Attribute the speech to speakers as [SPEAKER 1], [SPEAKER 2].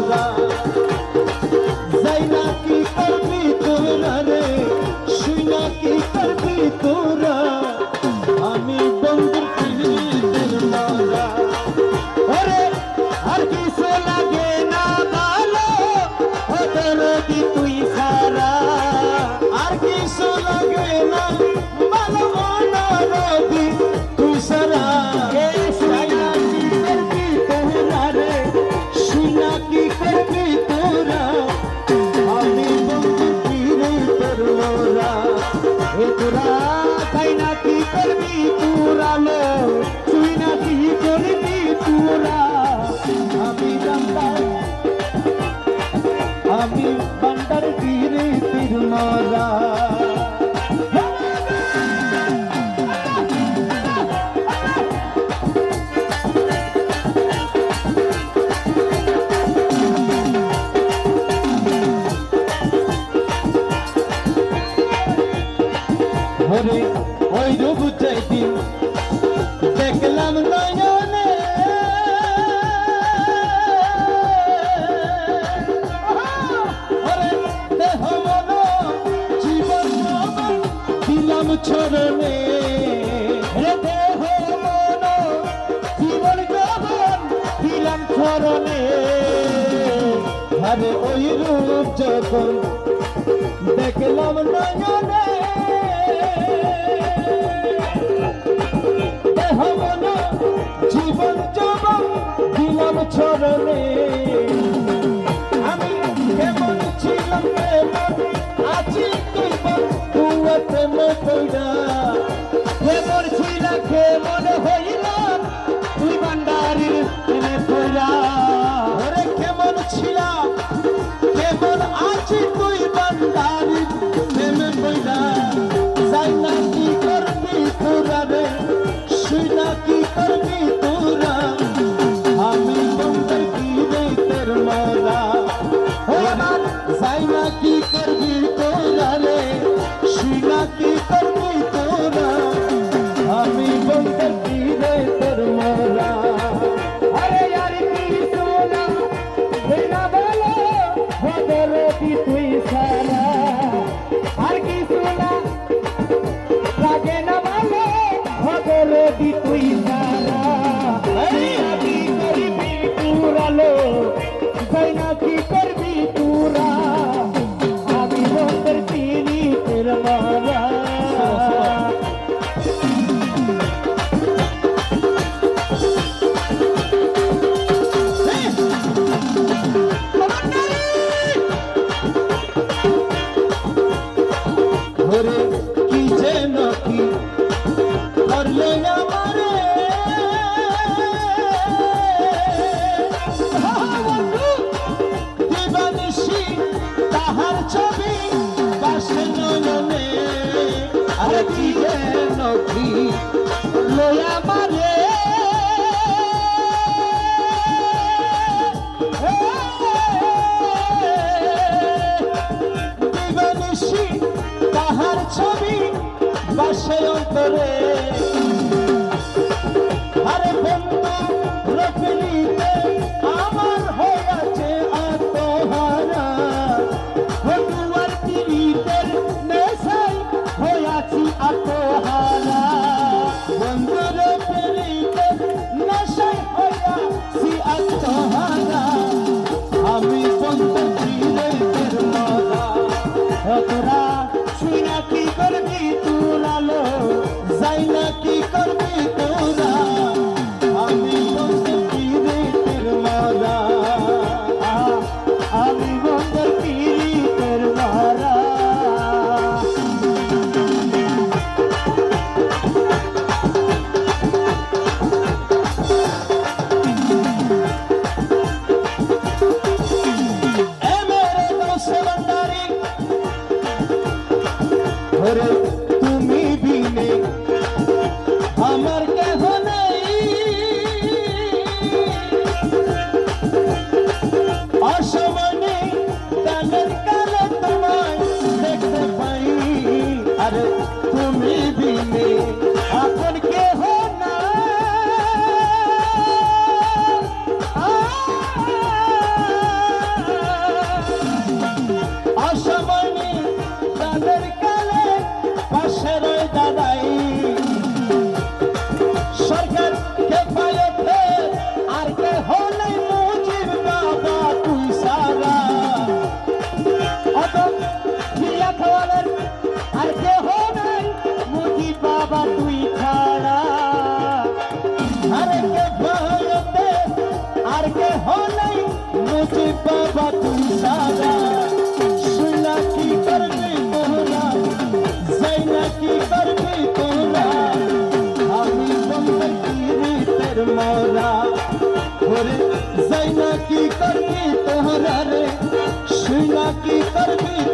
[SPEAKER 1] মরা যাই না কি করবি তোরা রে শুই না কি করবি তোরা আমি বন্ধুর পিড়িতের মরা ওরে আর কিছু লাগে না ভালো ওদের কি তুই সারা আর কিছু লাগে না ভালো রবি তুই সারা তোরা তাই না কি করবি তোরা লো তুই না কি করবি তোরা আমি বান্দার তীরে তীর মরা ওরে ওই রূপ যেদিন দেখলাম নয়নে ওরে দেহ মন জীবন দিলাম চরণে রে দেহ মন জীবন দিলাম চরণে আরে ওই রূপ যখন দেখলাম নয়নে জীবন জবান দিলাম চরণে আমি কেমন ছিলাম কেমন আছি তুই বল প্রেমে পড়া কেমন ছিলাম কেমন হইলাম তুই বান্দারির প্রেমে পড়া ওরে কেমন ছিলাম কেমন আছি তুই বান্দারির প্রেমে পড়া যাই না কি করবি তোরা রে শুই না কি করবি তোরা আমি বন্ধুর পিড়িতের মরা যাই না কি করবি তোরা রে শুই না কি করবি তোরা আমি বন্ধুর পিড়িতের মরা আরে यार কি সোনা বিনা বলে বদলে তুই সারা আর কি সোনা লাগে না ভালো বদলে তুই সারা কি করবি তোরা লো যাই না কি করবি তোরা আমি বন্ধুর পিড়িতের মরা ওরে কি যেন কি করলে আমারে দিবানিশি তাহার ছবি বাসে নয়নে আরে কি যেন কি করলে আমারে দিবানিশি তাহার ছবি বাসে অন্তরে আরে বন্ধু রফিতে আমার হয়েছে আত্মহারা বন্ধুয়ার পিড়িতের নেশাই হয়েছি আত্মহারা বন্ধু রফিতে নেশাই হয়েছি আত্মহারা আমি বন্ধু পিড়িতের মরা তোরা শুই না কি করবি তোরা লো যাই তোহরা রে শুইলা কি করবি